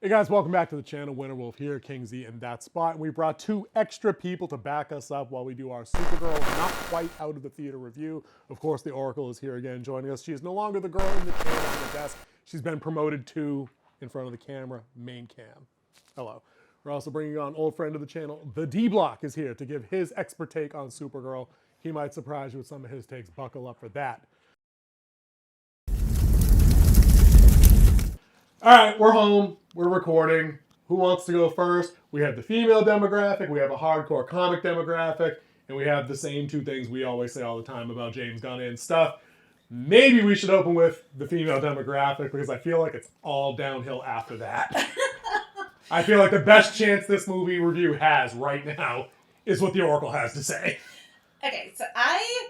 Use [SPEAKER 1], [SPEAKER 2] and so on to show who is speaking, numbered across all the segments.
[SPEAKER 1] Hey guys, welcome back to the channel. Winterwolf here, King Z in that spot. And we brought two extra people to back us up while we do our Supergirl not quite out of the theater review. Of course, the Oracle is here again joining us. She is no longer the girl in the chair on the desk. She's been promoted to, in front of the camera, main cam. Hello. We're also bringing on old friend of the channel, the D-Block is here to give his expert take on Supergirl. He might surprise you with some of his takes. Buckle up for that. All right, we're home. We're recording. Who wants to go first? We have the female demographic, we have a hardcore comic demographic, and we have the same two things we always say all the time about James Gunn and stuff. Maybe we should open with the female demographic because I feel like it's all downhill after that. I feel like the best chance this movie review has right now is what the Oracle has to say.
[SPEAKER 2] Okay, so I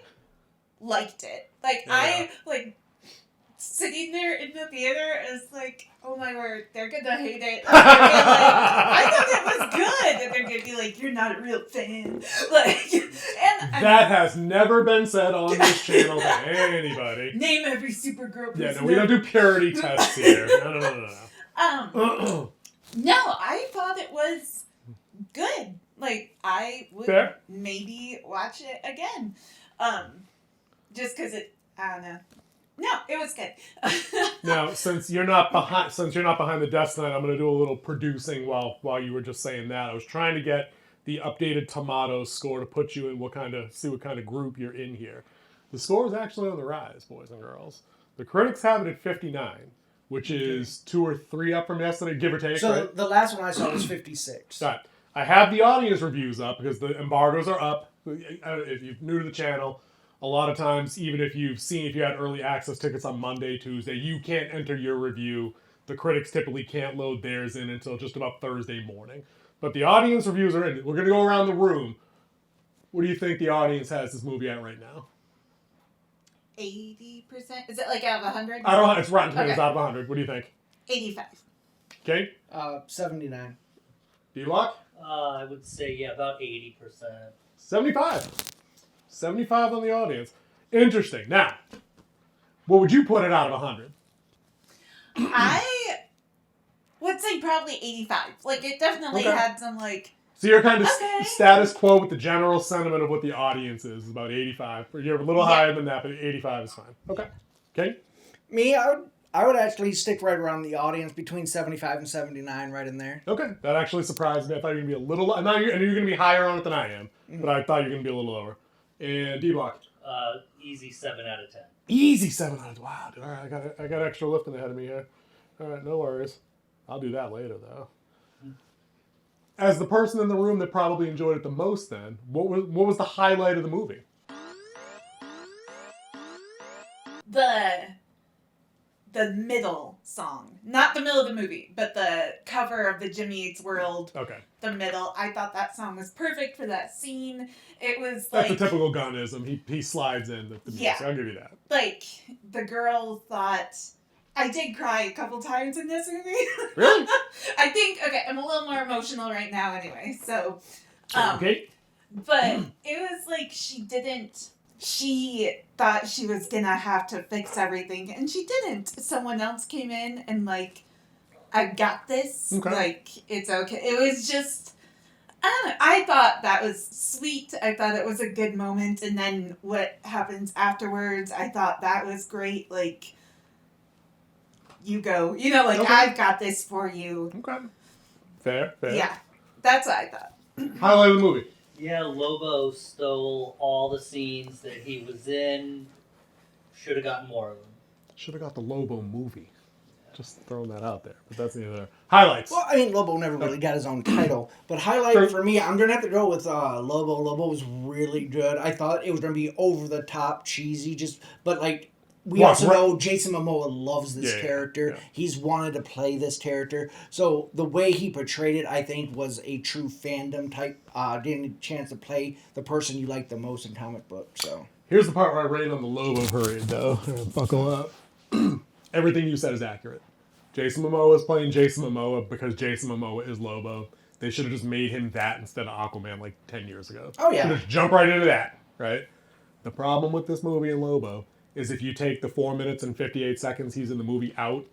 [SPEAKER 2] liked it. Sitting there in the theater is like, oh my word, they're gonna hate it. I thought it was good. And they're gonna be like, you're not a real fan.
[SPEAKER 1] That has never been said on this channel to anybody.
[SPEAKER 2] Name every Supergirl person.
[SPEAKER 1] Yeah, no, we don't do purity tests here. No.
[SPEAKER 2] No, I thought it was good. Like, I would maybe watch it again. Just because I don't know. No, it was good.
[SPEAKER 1] Now, since you're not behind the desk tonight, I'm going to do a little producing while you were just saying that. I was trying to get the updated Tomatoes score to put you in see what kind of group you're in here. The score is actually on the rise, boys and girls. The critics have it at 59, which is 2 or 3 up from yesterday, give or take.
[SPEAKER 3] So
[SPEAKER 1] right?
[SPEAKER 3] The last one I saw was 56.
[SPEAKER 1] Right. I have the audience reviews up because the embargoes are up. If you're new to the channel, a lot of times, even if you had early access tickets on Monday, Tuesday, you can't enter your review. The critics typically can't load theirs in until just about Thursday morning. But the audience reviews are in. We're going to go around the room. What do you think the audience has this movie at right now?
[SPEAKER 2] 80%? Is it like out of 100?
[SPEAKER 1] I don't know. It's Rotten Tomatoes out of 100. What do you think?
[SPEAKER 2] 85.
[SPEAKER 1] Okay.
[SPEAKER 3] 79.
[SPEAKER 1] D-Lock?
[SPEAKER 4] I would say, about 80%.
[SPEAKER 1] 75. 75 on the audience. Interesting. Now, what would you put it out of 100?
[SPEAKER 2] I would say probably 85. Like, it definitely had some, like...
[SPEAKER 1] So you're kind of status quo with the general sentiment of what the audience is about 85. You're a little higher than that, but 85 is fine. Okay. Okay?
[SPEAKER 3] Me, I would actually stick right around the audience between 75 and 79, right in there.
[SPEAKER 1] Okay. That actually surprised me. I thought you were going to be a little... I know you're going to be higher on it than I am, but I thought you were going to be a little lower. And D-Block?
[SPEAKER 4] Easy 7 out of 10.
[SPEAKER 1] Easy 7 out of 10. Wow, dude. All right, I got extra lifting ahead of me here. All right, no worries. I'll do that later, though. As the person in the room that probably enjoyed it the most, then, what was the highlight of the movie?
[SPEAKER 2] The middle song. Not the middle of the movie, but the cover of the Jimmy Eats World.
[SPEAKER 1] Okay.
[SPEAKER 2] The middle. I thought that song was perfect for that scene. It was
[SPEAKER 1] That's a typical Gunnism. He slides in the music.
[SPEAKER 2] Yeah.
[SPEAKER 1] I'll give you that.
[SPEAKER 2] Like, the girl thought... I did cry a couple times in this movie.
[SPEAKER 1] Really?
[SPEAKER 2] I think, I'm a little more emotional right now anyway, so...
[SPEAKER 1] Okay.
[SPEAKER 2] But it was like she thought she was gonna have to fix everything, and she didn't. Someone else came in and like, I got this.
[SPEAKER 1] Okay.
[SPEAKER 2] Like, it's okay. It was just, I don't know. I thought that was sweet. I thought it was a good moment, and then what happens afterwards, I thought that was great. Like, you go. I've got this for you.
[SPEAKER 1] Okay. Fair.
[SPEAKER 2] Yeah. That's what I thought.
[SPEAKER 1] Highlight of the movie.
[SPEAKER 4] Yeah, Lobo stole all the scenes that he was in. Should have gotten more of them.
[SPEAKER 1] Should have got the Lobo movie. Just throwing that out there. But that's the other. Highlights.
[SPEAKER 3] Well, I mean, Lobo never really got his own title. But highlight for me, I'm going to have to go with Lobo. Lobo was really good. I thought it was going to be over the top, cheesy, but like... We also know Jason Momoa loves this character. Yeah. He's wanted to play this character. So the way he portrayed it, I think, was a true fandom type. Didn't get a chance to play the person you like the most in comic books. So
[SPEAKER 1] here's the part where I rain on the Lobo parade, though. Buckle up. Everything you said is accurate. Jason Momoa is playing Jason Momoa because Jason Momoa is Lobo. They should have just made him that instead of Aquaman like 10 years ago.
[SPEAKER 3] Oh, yeah.
[SPEAKER 1] Just jump right into that, right? The problem with this movie and Lobo is if you take the 4 minutes and 58 seconds he's in the movie out,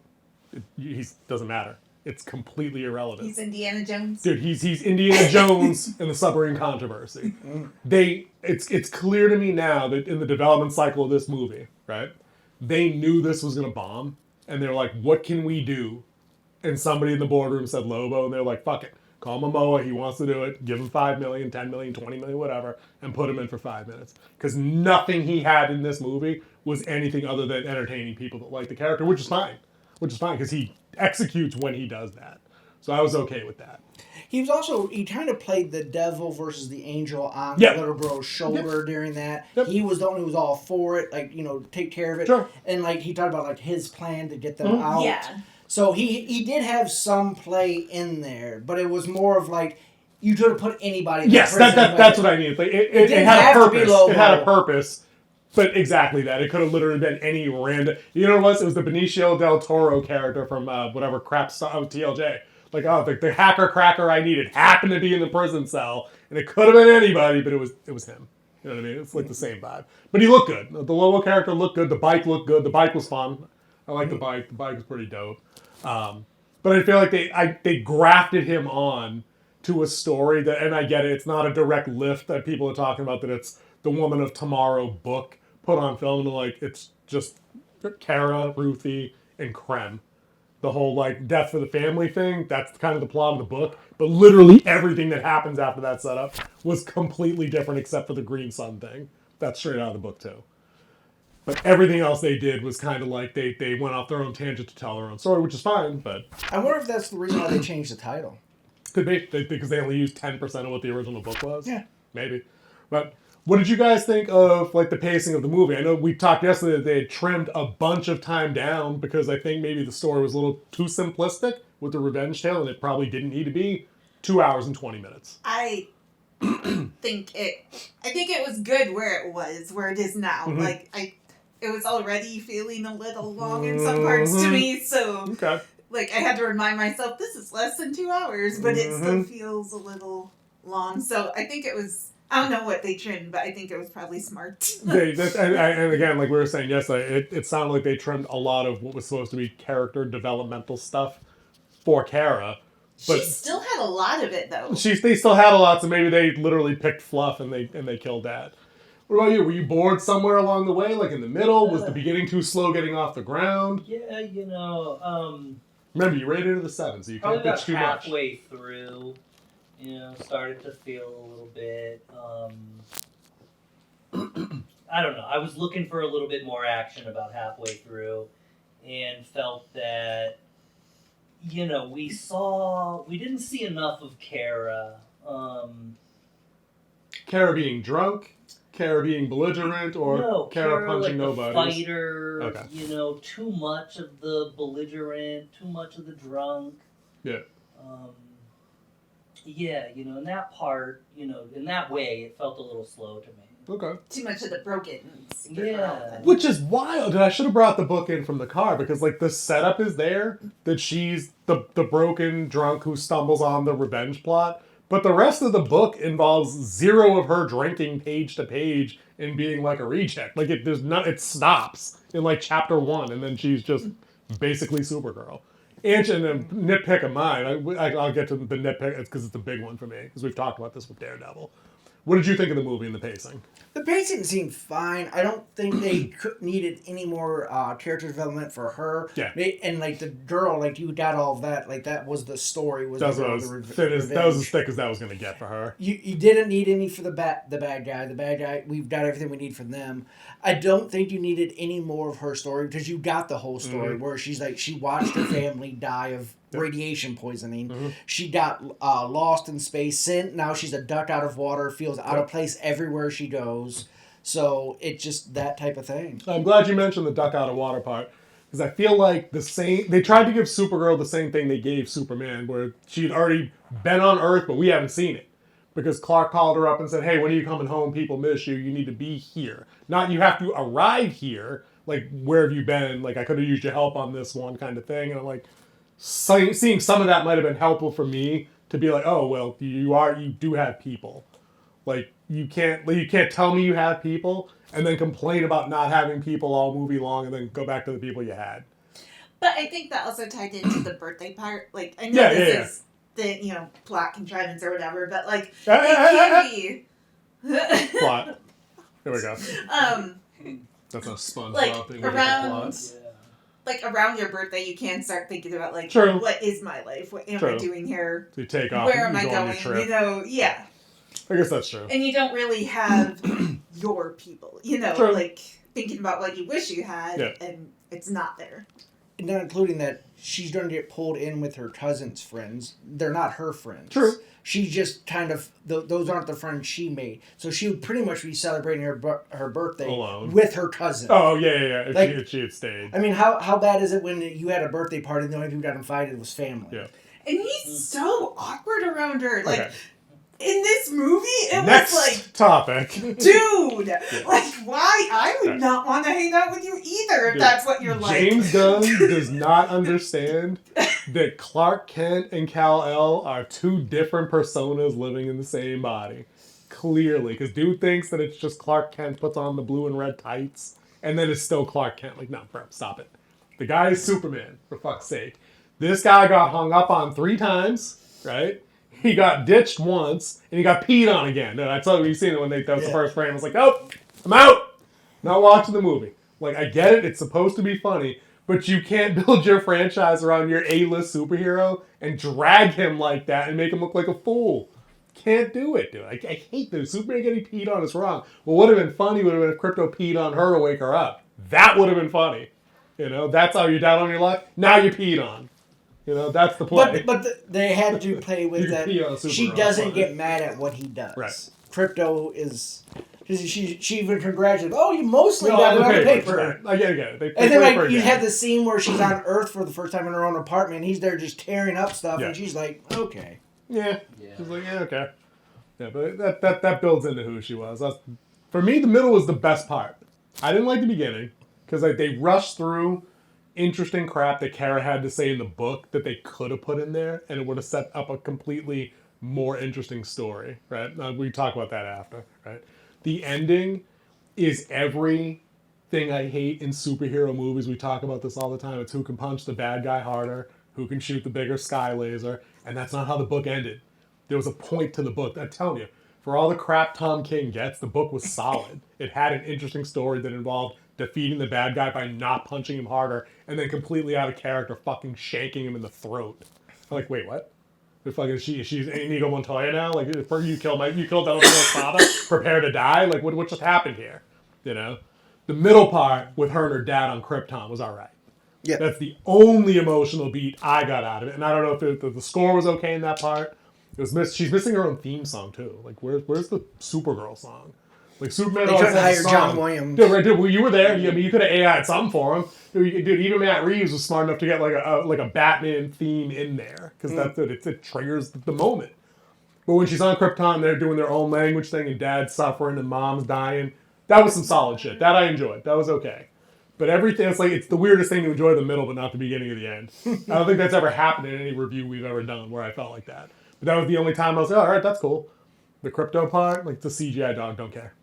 [SPEAKER 1] he doesn't matter. It's completely irrelevant.
[SPEAKER 2] He's Indiana Jones.
[SPEAKER 1] Dude, he's Indiana Jones in the submarine controversy. It's clear to me now that in the development cycle of this movie, right, they knew this was going to bomb, and they were like, what can we do? And somebody in the boardroom said Lobo, and they're like, fuck it. Call Momoa, he wants to do it, give him $5 million, $10 million, $20 million, whatever, and put him in for 5 minutes. Because nothing he had in this movie was anything other than entertaining people that like the character, which is fine. Which is fine, because he executes when he does that. So I was okay with that.
[SPEAKER 3] He kind of played the devil versus the angel on
[SPEAKER 1] Yep.
[SPEAKER 3] the little girl's shoulder during that.
[SPEAKER 1] Yep.
[SPEAKER 3] He was the one who was all for it, like, take care of it.
[SPEAKER 1] Sure.
[SPEAKER 3] And, like, he talked about, like, his plan to get them out.
[SPEAKER 2] Yeah.
[SPEAKER 3] So he did have some play in there, but it was more of, like, you could have put anybody in
[SPEAKER 1] Yes,
[SPEAKER 3] prison.
[SPEAKER 1] that's what I mean. Like, it
[SPEAKER 3] didn't
[SPEAKER 1] had a
[SPEAKER 3] have to be
[SPEAKER 1] purpose.
[SPEAKER 3] Lobo.
[SPEAKER 1] It had a purpose. But exactly that. It could have literally been any random... You know what it was? It was the Benicio del Toro character from whatever crap star, TLJ. Like, the hacker cracker I needed happened to be in the prison cell, and it could have been anybody, but it was him. You know what I mean? It's like the same vibe. But he looked good. The Lobo character looked good. The bike looked good. The bike was fun. I like the bike. The bike was pretty dope. But I feel like they grafted him on to a story that, and I get it, it's not a direct lift that people are talking about, that it's the Woman of Tomorrow book put on film, and like it's just Kara, Ruthie, and Krem. The whole like death for the family thing, that's kind of the plot of the book. But literally everything that happens after that setup was completely different except for the Green Sun thing. That's straight out of the book too. But everything else they did was kind of like they went off their own tangent to tell their own story, which is fine, but...
[SPEAKER 3] I wonder if that's the reason why they changed the title.
[SPEAKER 1] Could be, because they only used 10% of what the original book was.
[SPEAKER 3] Yeah.
[SPEAKER 1] Maybe. But what did you guys think of like the pacing of the movie? I know we talked yesterday that they had trimmed a bunch of time down because I think maybe the story was a little too simplistic with the revenge tale, and it probably didn't need to be 2 hours and 20 minutes.
[SPEAKER 2] I think it was good where it is now.
[SPEAKER 1] Mm-hmm.
[SPEAKER 2] Like it was already feeling a little long in some parts to me, so
[SPEAKER 1] Okay.
[SPEAKER 2] like I had to remind myself this is less than 2 hours, but it still feels a little long. So I think it was, I don't know what they trimmed, but I think it was probably smart.
[SPEAKER 1] And again, like we were saying yesterday, it sounded like they trimmed a lot of what was supposed to be character developmental stuff for Kara. But
[SPEAKER 2] she still had a lot of it though.
[SPEAKER 1] they still had a lot, so maybe they literally picked fluff and they killed that. What about you? Were you bored somewhere along the way, like in the middle? Was the beginning too slow getting off the ground?
[SPEAKER 4] Yeah,
[SPEAKER 1] Remember, you rated it to the 7, so you can't
[SPEAKER 4] probably
[SPEAKER 1] bitch too
[SPEAKER 4] about
[SPEAKER 1] much.
[SPEAKER 4] halfway through, started to feel a little bit, I don't know. I was looking for a little bit more action about halfway through, and felt that, we didn't see enough of Kara.
[SPEAKER 1] Kara being drunk, Kara being belligerent, or
[SPEAKER 4] No,
[SPEAKER 1] Kara punching
[SPEAKER 4] like
[SPEAKER 1] nobodies?
[SPEAKER 4] the fighter,
[SPEAKER 1] Okay.
[SPEAKER 4] Too much of the belligerent, too much of the drunk.
[SPEAKER 1] Yeah.
[SPEAKER 4] In that part, in that way, it felt a little slow to me.
[SPEAKER 1] Okay.
[SPEAKER 2] Too much of the broken.
[SPEAKER 4] Yeah.
[SPEAKER 1] Which is wild. And I should have brought the book in from the car, because like the setup is there that she's the broken drunk who stumbles on the revenge plot. But the rest of the book involves zero of her drinking page to page and being like a reject. Like it stops in like chapter 1, and then she's just basically Supergirl. And a nitpick of mine, I'll get to the nitpick because it's the big one for me, because we've talked about this with Daredevil. What did you think of the movie and the pacing?
[SPEAKER 3] The pacing seemed fine. I don't think they needed any more character development for her.
[SPEAKER 1] Yeah.
[SPEAKER 3] And like the girl, like you got all of that. Like that was the story.
[SPEAKER 1] That was as thick as that was going to get for her.
[SPEAKER 3] You didn't need any for the bad guy. The bad guy, we've got everything we need from them. I don't think you needed any more of her story, because you got the whole story where she's like, she watched her family die of radiation poisoning. She got lost in space. Now she's a duck out of water, feels out of place everywhere she goes. So it's just that type of thing.
[SPEAKER 1] I'm glad you mentioned the duck out of water part, because I feel like they tried to give Supergirl the same thing they gave Superman, where she'd already been on Earth, but we haven't seen it. Because Clark called her up and said, hey, when are you coming home? People miss you. You need to be here. Not you have to arrive here. Like, where have you been? Like, I could have used your help on this one kind of thing. And I'm like, seeing some of that might have been helpful for me to be like, oh, well, you do have people. Like, you can't tell me you have people and then complain about not having people all movie long and then go back to the people you had.
[SPEAKER 2] But I think that also tied into the birthday part. Like, I know this is the, plot contrivance or whatever, but, like, it can be...
[SPEAKER 1] Plot. There we go. That's a SpongeBob thing.
[SPEAKER 2] Around your birthday, you can start thinking about, like,
[SPEAKER 1] True.
[SPEAKER 2] What is my life? What am I doing here?
[SPEAKER 1] So you take off.
[SPEAKER 2] Where am I
[SPEAKER 1] go
[SPEAKER 2] going?
[SPEAKER 1] on your trip.
[SPEAKER 2] Yeah.
[SPEAKER 1] I guess that's true.
[SPEAKER 2] And you don't really have your people,
[SPEAKER 1] True.
[SPEAKER 2] like, thinking about what you wish you had, and it's not there.
[SPEAKER 3] Not including that she's going to get pulled in with her cousin's friends. They're not her friends.
[SPEAKER 1] True.
[SPEAKER 3] She just kind of, those aren't the friends she made. So she would pretty much be celebrating her birthday
[SPEAKER 1] alone
[SPEAKER 3] with her cousin.
[SPEAKER 1] Oh, yeah. If she had stayed.
[SPEAKER 3] I mean, how bad is it when you had a birthday party and the only people who got invited was family?
[SPEAKER 1] Yeah.
[SPEAKER 2] And he's so awkward around her. Like,
[SPEAKER 1] Okay.
[SPEAKER 2] in this movie, it
[SPEAKER 1] Next
[SPEAKER 2] was like...
[SPEAKER 1] topic.
[SPEAKER 2] Dude! Like, why? I would not want to hang out with you either if that's what you're like.
[SPEAKER 1] James Gunn does not understand that Clark Kent and Kal-El are two different personas living in the same body. Clearly. Because dude thinks that it's just Clark Kent puts on the blue and red tights, and then it's still Clark Kent. Like, no, bro, stop it. The guy is Superman, for fuck's sake. This guy got hung up on 3 times, right? He got ditched once, and he got peed on again. And I told you seen it when that was the first frame. I was like, nope, I'm out. Not watching the movie. Like, I get it. It's supposed to be funny. But you can't build your franchise around your A-list superhero and drag him like that and make him look like a fool. Can't do it, dude. I hate this. Superman getting peed on is wrong. What would have been funny would have been if Crypto peed on her to wake her up. That would have been funny. That's how you're down on your luck. Now you're peed on. That's the play.
[SPEAKER 3] But they had to play with that. She doesn't get mad at what he does.
[SPEAKER 1] Right.
[SPEAKER 3] Crypto is... She even congratulated. Oh, you mostly got it on the paper.
[SPEAKER 1] Right. I get it.
[SPEAKER 3] And then you have the scene where she's on Earth for the first time in her own apartment. He's there just tearing up stuff, and she's like, okay.
[SPEAKER 1] Yeah. She's like, yeah, okay. Yeah, but that builds into who she was. For me, the middle was the best part. I didn't like the beginning because they rushed through interesting crap that Kara had to say in the book that they could have put in there, and it would have set up a completely more interesting story, right? We talk about that after, right? The ending is everything I hate in superhero movies. We talk about this all the time. It's who can punch the bad guy harder, who can shoot the bigger sky laser, and that's not how the book ended. There was a point to the book. I'm telling you, for all the crap Tom King gets, the book was solid. It had an interesting story that involved defeating the bad guy by not punching him harder, and then completely out of character fucking shanking him in the throat. I'm like, wait, what? She's Inigo Montoya now? Like, you killed Donatello's father? Prepare to die? Like, what just happened here? The middle part with her and her dad on Krypton was all right. Yeah. That's the only emotional beat I got out of it. And I don't know if the score was okay in that part. She's missing her own theme song, too. Like, where's the Supergirl song? Like, Superman
[SPEAKER 3] always has a hire song. John Williams.
[SPEAKER 1] Dude, well, you were there. You could have AI'd something for him. Dude, even Matt Reeves was smart enough to get like a Batman theme in there because that's it triggers the moment. But when she's on Krypton, they're doing their own language thing, and Dad's suffering and Mom's dying. That was some solid shit. That I enjoyed. That was okay. But everything, it's the weirdest thing to enjoy the middle, but not the beginning or the end. I don't think that's ever happened in any review we've ever done where I felt like that. But that was the only time I was like, all right, that's cool. The Crypto part, like the CGI dog, don't care.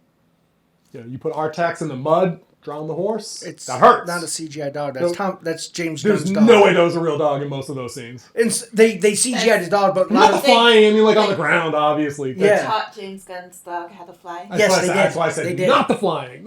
[SPEAKER 1] You put Artax in the mud, drown the horse. That hurts.
[SPEAKER 3] Not a CGI dog. That's James
[SPEAKER 1] There's
[SPEAKER 3] Gunn's dog.
[SPEAKER 1] No way that was a real dog in most of those scenes.
[SPEAKER 3] And they CGI'd his dog, but
[SPEAKER 1] not flying. I mean, like on the ground, obviously.
[SPEAKER 2] They taught James Gunn's dog how to fly.
[SPEAKER 3] Yes, they did.
[SPEAKER 1] That's why I said not the flying.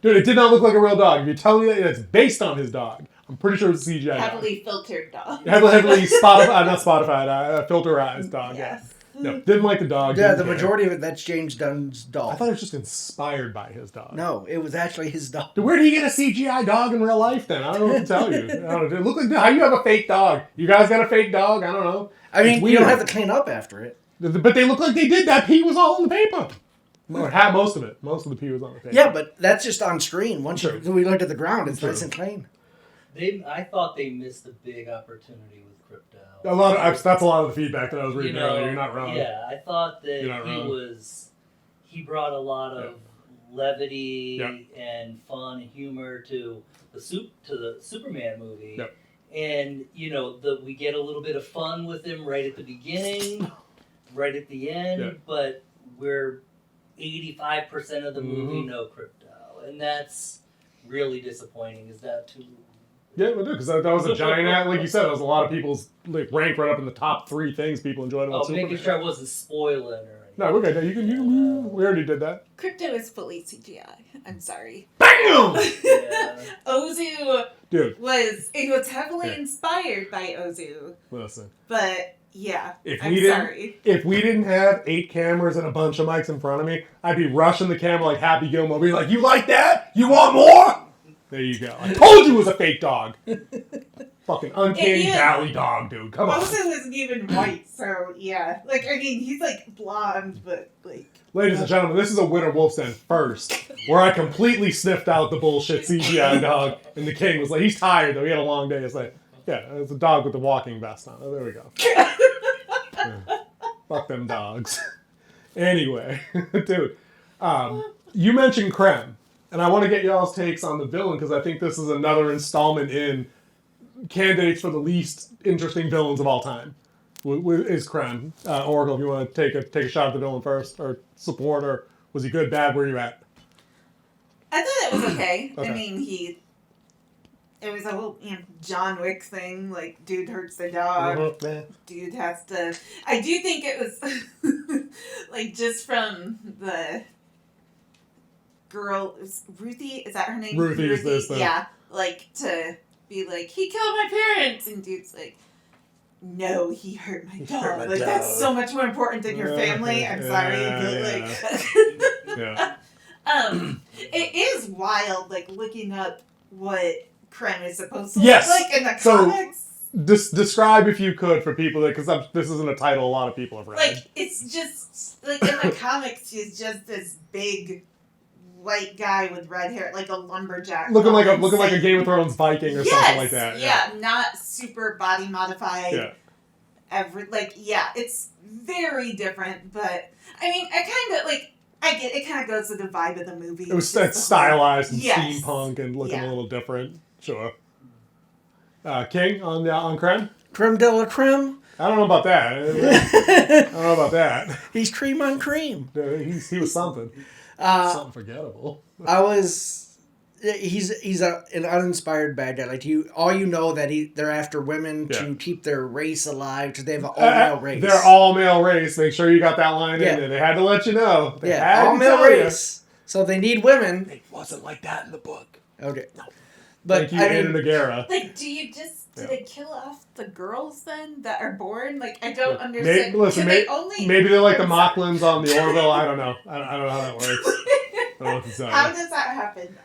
[SPEAKER 1] Dude, it did not look like a real dog. If you're telling me that it's based on his dog, I'm pretty sure it's a CGI
[SPEAKER 2] Heavily filtered dog.
[SPEAKER 1] Heavily filterized dog. Yes. No, didn't like the dog.
[SPEAKER 3] Yeah, the majority of it, that's James Gunn's dog.
[SPEAKER 1] I thought it was just inspired by his dog.
[SPEAKER 3] No, it was actually his dog.
[SPEAKER 1] Dude, where did he get a CGI dog in real life then? I don't know what to tell you. It looked like, how do you have a fake dog? You guys got a fake dog? I don't know.
[SPEAKER 3] I mean, you don't have to clean up after it.
[SPEAKER 1] But they look like they did. That pee was all on the paper. Or most of it. Most of the pee was on the paper.
[SPEAKER 3] Yeah, but that's just on screen. Once we looked at the ground, it's nice and clean.
[SPEAKER 4] I thought they missed a big opportunity with Crypto.
[SPEAKER 1] That's a lot of the feedback that I was reading earlier. You're not wrong.
[SPEAKER 4] Yeah, I thought that he brought a lot of levity and fun and humor to the Superman movie.
[SPEAKER 1] Yep.
[SPEAKER 4] And we get a little bit of fun with him right at the beginning, right at the end, but we're 85% of the movie no Crypto, and that's really disappointing. Is that too
[SPEAKER 1] Yeah, because that was a giant ad. Like you said, that was a lot of people's like ranked right up in the top 3 things people enjoyed about Superman.
[SPEAKER 4] Making sure I wasn't spoiling or anything.
[SPEAKER 1] No, we're good. We already did that.
[SPEAKER 2] Crypto is fully CGI. I'm sorry.
[SPEAKER 1] BAM!
[SPEAKER 4] Yeah.
[SPEAKER 2] Ozu
[SPEAKER 1] Dude,
[SPEAKER 2] it was heavily
[SPEAKER 1] Yeah.
[SPEAKER 2] inspired by Ozu.
[SPEAKER 1] listen.
[SPEAKER 2] But yeah,
[SPEAKER 1] If
[SPEAKER 2] I'm
[SPEAKER 1] we didn't,
[SPEAKER 2] sorry.
[SPEAKER 1] if we didn't have 8 cameras and a bunch of mics in front of me, I'd be rushing the camera like Happy Gilmore. Be like, "You like that? You want more?" There you go. I told you it was a fake dog. Fucking uncanny valley dog, dude. Come on.
[SPEAKER 2] Ozu isn't even white, so yeah. Like, I mean, he's like blonde, but like.
[SPEAKER 1] Ladies and gentlemen, this is a Winter Wolf's Den first, where I completely sniffed out the bullshit CGI dog, and the king was like, he's tired though, he had a long day. It's like, yeah, it's a dog with the walking vest on. Oh, there we go. Yeah. Fuck them dogs. Anyway, dude, you mentioned Krem, and I want to get y'all's takes on the villain, because I think this is another installment in candidates for the least interesting villains of all time. Is Krem. Oracle, if you want to take a shot at the villain first, or support, or was he good, bad, where you at?
[SPEAKER 2] I thought it was okay.
[SPEAKER 1] Okay.
[SPEAKER 2] I mean, it was a whole John Wick thing, like, dude hurts the dog, dude has to... I do think it was, like, just from the girl, Ruthie, is that her name?
[SPEAKER 1] Ruthie is this thing.
[SPEAKER 2] Yeah, like, to be like, he killed my parents, and dude's like, no, he hurt my dog. Like, that's so much more important than your family. I'm sorry. But, like...
[SPEAKER 1] Yeah.
[SPEAKER 2] It is wild, like, looking up what Krem is supposed to
[SPEAKER 1] Yes.
[SPEAKER 2] look like in the
[SPEAKER 1] So,
[SPEAKER 2] comics.
[SPEAKER 1] Describe, if you could, for people, because this isn't a title a lot of people have read.
[SPEAKER 2] Like, it's just, like, in the comics, he's just this big white guy with red hair, like a lumberjack.
[SPEAKER 1] Looking like a Game of Thrones Viking or something like that.
[SPEAKER 2] Yeah, not super body modified.
[SPEAKER 1] Yeah.
[SPEAKER 2] It's very different, but, I mean, I kind of, like, I get it. Kind of goes with the vibe of the movie.
[SPEAKER 1] It was stylized and
[SPEAKER 2] Yes.
[SPEAKER 1] steampunk and looking a little different. Sure. King on Krem?
[SPEAKER 3] Creme de la creme.
[SPEAKER 1] I don't know about that. I don't know about that.
[SPEAKER 3] He's cream on cream.
[SPEAKER 1] He was something. Something forgettable.
[SPEAKER 3] He's an uninspired bad guy. Like all you know that they're after women to keep their race alive because they have an all male race.
[SPEAKER 1] They're all male race. Make sure you got that line in there. They had to let you know. They had
[SPEAKER 3] all
[SPEAKER 1] to
[SPEAKER 3] male
[SPEAKER 1] tell
[SPEAKER 3] race. So they need women.
[SPEAKER 1] It wasn't like that in the book.
[SPEAKER 3] Okay.
[SPEAKER 1] No.
[SPEAKER 3] But
[SPEAKER 1] Thank you, Anna Nagara.
[SPEAKER 2] Like, do they kill off the girls then that are born? Like, I don't understand.
[SPEAKER 1] Maybe they're like the Mocklins on the Orville. I don't know. I don't know how that works. I don't know what to tell you.
[SPEAKER 2] How does that happen?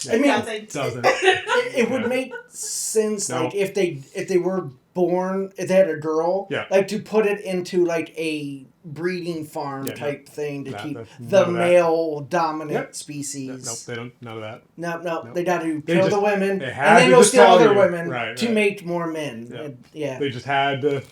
[SPEAKER 3] I mean,
[SPEAKER 1] it doesn't.
[SPEAKER 3] It would make sense, like if they were born, if they had a girl, like to put it into like a breeding farm type thing to keep the male dominant species.
[SPEAKER 1] Nope, they don't. None of that.
[SPEAKER 3] No. They got to kill the women,
[SPEAKER 1] and
[SPEAKER 3] then go steal other women to make more men.
[SPEAKER 1] They just had to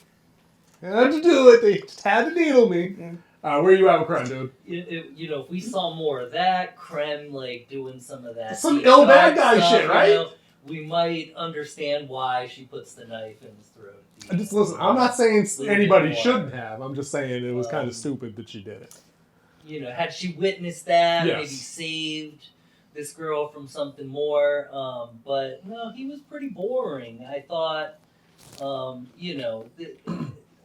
[SPEAKER 1] do it. They just had to needle me. Where you at with Krem, dude?
[SPEAKER 4] If we saw more of that, Krem, like, doing some of that.
[SPEAKER 1] Some ill bad guy
[SPEAKER 4] stuff,
[SPEAKER 1] shit, right?
[SPEAKER 4] We might understand why she puts the knife in his throat.
[SPEAKER 1] Just listen, I'm not saying anybody shouldn't have. I'm just saying it was kind of stupid that she did it.
[SPEAKER 4] Had she witnessed that,
[SPEAKER 1] Yes.
[SPEAKER 4] maybe saved this girl from something more. But, no, he was pretty boring. I thought,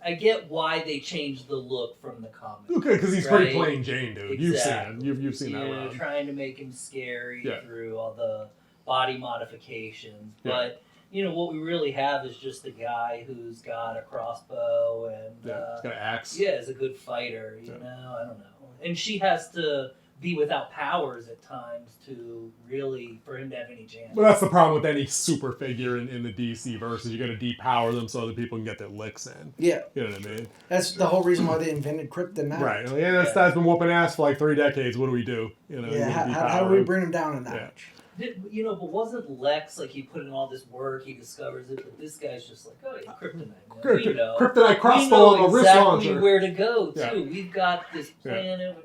[SPEAKER 4] I get why they changed the look from the comics.
[SPEAKER 1] Okay, because he's pretty plain Jane, dude.
[SPEAKER 4] Exactly.
[SPEAKER 1] You've seen that around.
[SPEAKER 4] Trying to make him scary through all the body modifications. But, what we really have is just a guy who's got a crossbow and...
[SPEAKER 1] he's got an axe.
[SPEAKER 4] Yeah, is a good fighter, I don't know. And she has to be without powers at times for him to have any chance.
[SPEAKER 1] Well, that's the problem with any super figure in the DC versus. You got to depower them so other people can get their licks in.
[SPEAKER 3] Yeah.
[SPEAKER 1] You know what I mean?
[SPEAKER 3] That's the whole reason why they invented kryptonite.
[SPEAKER 1] Right. This guy's been whooping ass for like 3 decades. What do we do?
[SPEAKER 3] How do we bring him down a notch?
[SPEAKER 4] But wasn't Lex, like, he put in all this work, he discovers it, but this guy's just like, oh, yeah, kryptonite.
[SPEAKER 1] Kryptonite crossbow and a wrist launcher.
[SPEAKER 4] We know exactly where to go, too. We've got this planet.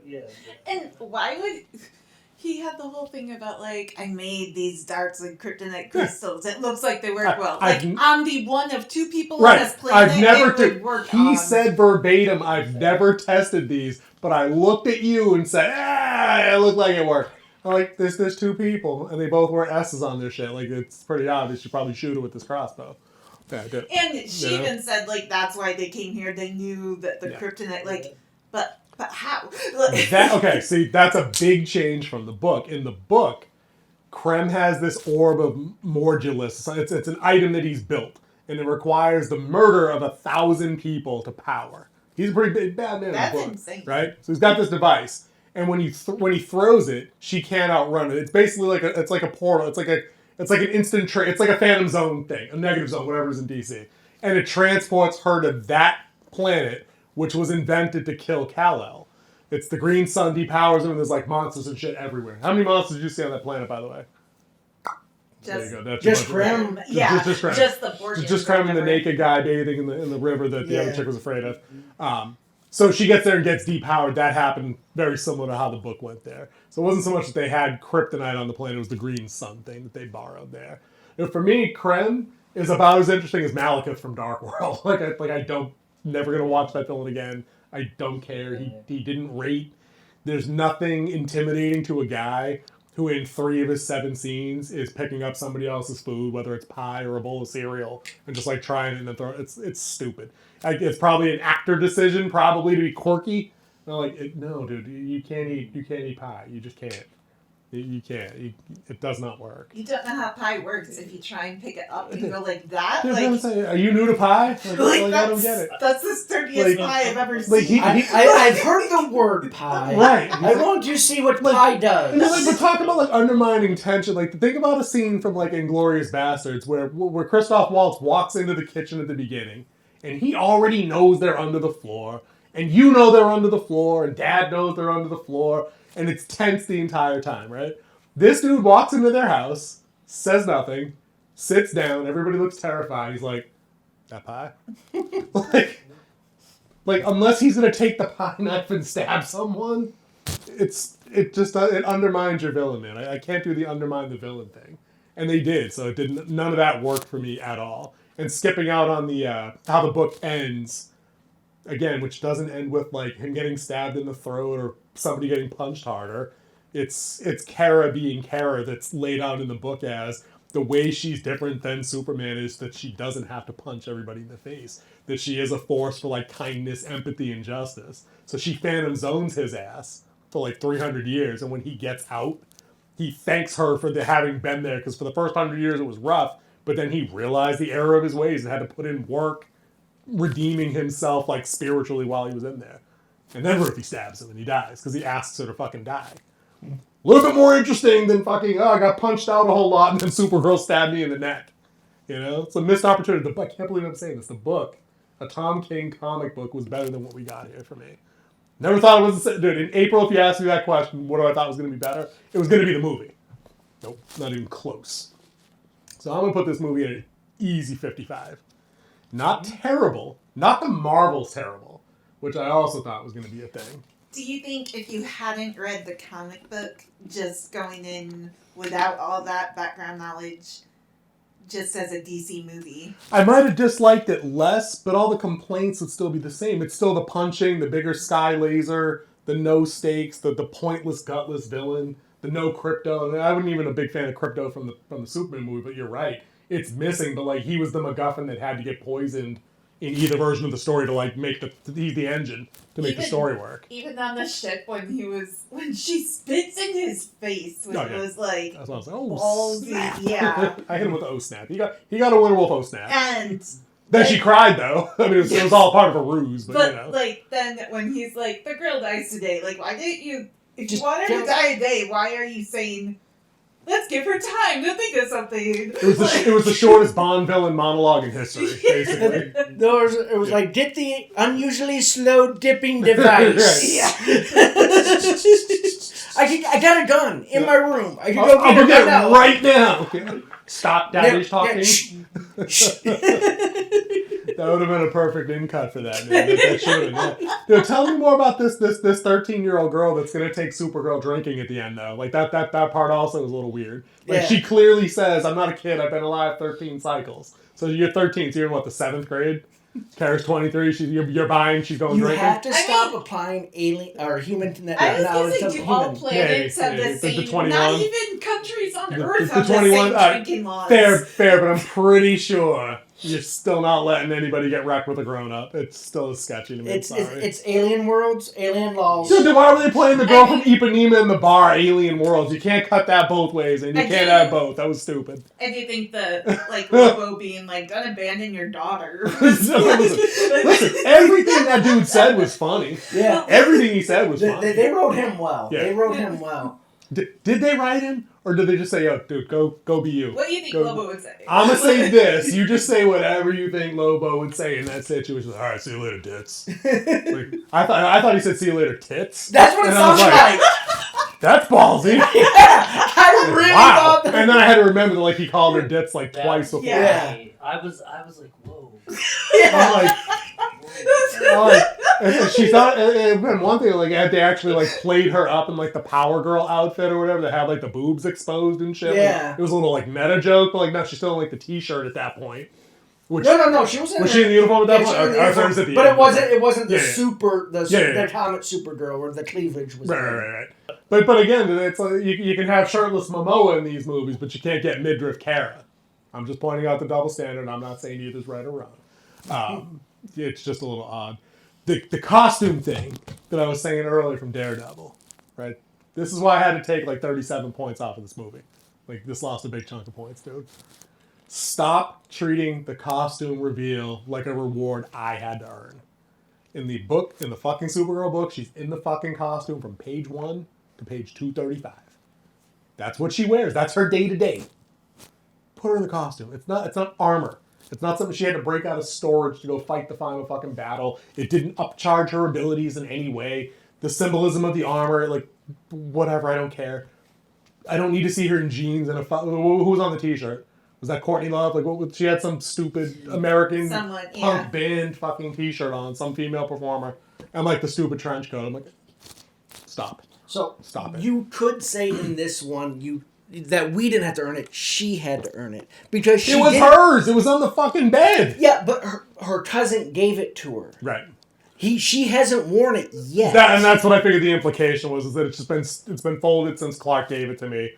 [SPEAKER 2] And why would... He had the whole thing about, like, I made these darts with kryptonite crystals. It looks like they work well. I'm the one of 2 people on this planet.
[SPEAKER 1] He said verbatim, I've never tested these, but I looked at you and said, it looked like it worked. Like, there's two people, and they both wear S's on their shit. Like, it's pretty obvious. You probably shoot her with this crossbow. Yeah,
[SPEAKER 2] And she even said, like, that's why they came here. They knew that the kryptonite, like, but how?
[SPEAKER 1] Okay, see, that's a big change from the book. In the book, Krem has this orb of Morgulus. It's an item that he's built, and it requires the murder of 1,000 people to power. He's a pretty bad man.
[SPEAKER 2] That's
[SPEAKER 1] in the book,
[SPEAKER 2] insane.
[SPEAKER 1] right? So he's got this device, and when he throws it, she can't outrun it. It's basically like a portal. It's like an instant it's like a Phantom Zone thing, a negative zone, whatever it is in DC, and it transports her to that planet, which was invented to kill Kal-El. It's the green sun depowers him, and there's like monsters and shit everywhere. How many monsters did you see on that planet, by the way? There you go. That's
[SPEAKER 3] just Krem.
[SPEAKER 2] Yeah,
[SPEAKER 1] just Krem.
[SPEAKER 2] Just the portion.
[SPEAKER 1] Just Krem and the naked guy bathing in the river that the other chick was afraid of. So she gets there and gets depowered. That happened very similar to how the book went there. So it wasn't so much that they had kryptonite on the planet, it was the green sun thing that they borrowed there. And for me, Krem is about as interesting as Malekith from Dark World. Never gonna watch that villain again. I don't care. He didn't rate. There's nothing intimidating to a guy who in 3 of his 7 scenes is picking up somebody else's food, whether it's pie or a bowl of cereal, and just like trying it and then throwing it. It's stupid. It's probably an actor decision, probably to be quirky. No, dude, you can't eat pie. You just can't. You can't. It does not work.
[SPEAKER 2] You don't know how pie works if you try and pick it up and go like that.
[SPEAKER 1] Dude,
[SPEAKER 2] like,
[SPEAKER 1] I'm saying, are you new to pie? I don't get it.
[SPEAKER 2] That's the sturdiest pie I've ever seen.
[SPEAKER 3] I've heard the word pie.
[SPEAKER 1] Right.
[SPEAKER 3] I want to see what pie does.
[SPEAKER 1] But talk about like undermining tension. Like think about a scene from like Inglourious Bastards where Christoph Waltz walks into the kitchen at the beginning, and he already knows they're under the floor, and you know they're under the floor, and Dad knows they're under the floor. And it's tense the entire time, right? This dude walks into their house, says nothing, sits down, everybody looks terrified. He's like, that pie? like unless he's gonna take the pie knife and stab someone, it undermines your villain, man. I can't do the undermine the villain thing. And they did, so none of that worked for me at all. And skipping out on the how the book ends, again, which doesn't end with like him getting stabbed in the throat or somebody getting punched harder. It's Kara being Kara that's laid out in the book as the way she's different than Superman is that she doesn't have to punch everybody in the face. That she is a force for like kindness, empathy, and justice. So she Phantom Zones his ass for like 300 years, and when he gets out, he thanks her for having been there, because for the first 100 years it was rough, but then he realized the error of his ways and had to put in work redeeming himself like spiritually while he was in there. And then Ruthie stabs him and he dies because he asks her to fucking die. A little bit more interesting than fucking, I got punched out a whole lot and then Supergirl stabbed me in the neck. You know? It's a missed opportunity. I can't believe I'm saying this. The book, a Tom King comic book, was better than what we got here for me. Never thought it was... Dude, in April, if you asked me that question, what do I thought was going to be better? It was going to be the movie. Nope, not even close. So I'm going to put this movie at an easy 55. Not terrible. Not the Marvel's terrible, which I also thought was going to be a thing.
[SPEAKER 2] Do you think if you hadn't read the comic book, just going in without all that background knowledge, just as a DC movie,
[SPEAKER 1] I might have disliked it less, but all the complaints would still be the same. It's still the punching, the bigger sky laser, the no stakes, the pointless, gutless villain, the no crypto. And I wasn't even a big fan of crypto from the Superman movie, but you're right. It's missing, but like he was the MacGuffin that had to get poisoned in either version of the story to like make the engine to make the story work.
[SPEAKER 2] Even on the ship when she spits in his face, which was like,
[SPEAKER 1] that's what I was like, oh snap.
[SPEAKER 2] Yeah.
[SPEAKER 1] I hit him with the oh snap. He got a Winterwolf oh snap.
[SPEAKER 2] And
[SPEAKER 1] then she cried though. I mean, it was all part of a ruse, but you know.
[SPEAKER 2] Like then when he's like, the girl dies today. Like, why didn't you? If you want her to die today, why are you saying? Let's give her time to think of something.
[SPEAKER 1] It was the shortest Bond villain monologue in history, basically.
[SPEAKER 3] It was like, get the unusually slow dipping device.
[SPEAKER 2] Yeah.
[SPEAKER 3] I got a gun in my room. I can
[SPEAKER 1] go get it right now. Stop, Daddy's talking. That would have been a perfect in cut for that, man. That should have been. Dude, tell me more about this 13-year-old girl that's gonna take Supergirl drinking at the end, though. Like that part also was a little weird. Like she clearly says, "I'm not a kid. I've been alive 13 cycles." So you're 13. So you're in what, the 7th grade? Kara's 23. You're buying. She's going
[SPEAKER 3] You
[SPEAKER 1] drinking.
[SPEAKER 3] have to stop applying alien or human
[SPEAKER 2] I was
[SPEAKER 3] knowledge
[SPEAKER 2] gonna
[SPEAKER 3] to
[SPEAKER 2] say, do all
[SPEAKER 3] human.
[SPEAKER 2] planets have the
[SPEAKER 1] the
[SPEAKER 2] same?
[SPEAKER 1] 21.
[SPEAKER 2] Not even countries on
[SPEAKER 1] The-
[SPEAKER 2] Earth
[SPEAKER 1] the
[SPEAKER 2] have
[SPEAKER 1] 21,
[SPEAKER 2] the same drinking laws.
[SPEAKER 1] Fair, but I'm pretty sure you're still not letting anybody get wrecked with a grown-up. It's still sketchy to me.
[SPEAKER 3] It's alien worlds, alien laws.
[SPEAKER 1] Dude, then why were they playing the girl from Ipanema in the bar, Alien Worlds? You can't cut that both ways, and you can't have both. That was stupid.
[SPEAKER 2] I do think the Lobo being like, "Don't abandon your daughter."
[SPEAKER 1] listen, everything that dude said was funny.
[SPEAKER 3] Yeah,
[SPEAKER 1] everything he said was funny.
[SPEAKER 3] They wrote him well.
[SPEAKER 1] Yeah.
[SPEAKER 3] They wrote him well.
[SPEAKER 1] Did they write him, or did they just say, "Yo, dude, go be you"?
[SPEAKER 2] What do you think
[SPEAKER 1] Go.
[SPEAKER 2] Lobo would say?
[SPEAKER 1] I'm gonna say this. You just say whatever you think Lobo would say in that situation. All right, see you later, tits. Like, I thought he said, "See you later, tits."
[SPEAKER 3] That's what it sounds like.
[SPEAKER 1] That's ballsy.
[SPEAKER 3] Yeah, I really thought that.
[SPEAKER 1] And then I had to remember that he called her dits like
[SPEAKER 4] That-
[SPEAKER 1] twice before.
[SPEAKER 3] Yeah.
[SPEAKER 4] I was like, whoa.
[SPEAKER 1] I'm like, and she thought it would been one thing had they actually played her up in the Power Girl outfit or whatever that had the boobs exposed and shit.
[SPEAKER 3] Yeah.
[SPEAKER 1] It was a little meta joke, but no, she's still in the t-shirt at that point. Which,
[SPEAKER 3] No. She was in.
[SPEAKER 1] Was she in the uniform at that
[SPEAKER 3] Yeah,
[SPEAKER 1] point?
[SPEAKER 3] she was in the
[SPEAKER 1] I
[SPEAKER 3] uniform.
[SPEAKER 1] was at the
[SPEAKER 3] But
[SPEAKER 1] end.
[SPEAKER 3] it wasn't the
[SPEAKER 1] Yeah.
[SPEAKER 3] the comic Supergirl where the cleavage was.
[SPEAKER 1] Right. But again, it's you can have shirtless Momoa in these movies, but you can't get midriff Kara. I'm just pointing out the double standard. I'm not saying either's right or wrong. It's just a little odd. The costume thing that I was saying earlier from Daredevil, right? This is why I had to take 37 points off of this movie. This lost a big chunk of points, dude. Stop treating the costume reveal like a reward I had to earn. In the book, in the fucking Supergirl book, she's in the fucking costume from page 1 to page 235. That's what she wears. That's her day-to-day. Put her in the costume. It's not armor. It's not something she had to break out of storage to go fight the final fucking battle. It didn't upcharge her abilities in any way. The symbolism of the armor, whatever, I don't care. I don't need to see her in jeans and who was on the t-shirt? Was that Courtney Love? She had some stupid American punk band fucking t-shirt on, some female performer, and the stupid trench coat. I'm like, stop.
[SPEAKER 3] So
[SPEAKER 1] stop it.
[SPEAKER 3] You could say in this one that we didn't have to earn it. She had to earn it because she.
[SPEAKER 1] It was hers. It was on the fucking bed.
[SPEAKER 3] Yeah, but her cousin gave it to her.
[SPEAKER 1] Right.
[SPEAKER 3] She hasn't worn it yet.
[SPEAKER 1] And that's what I figured the implication was, is that it's been folded since Clark gave it to me.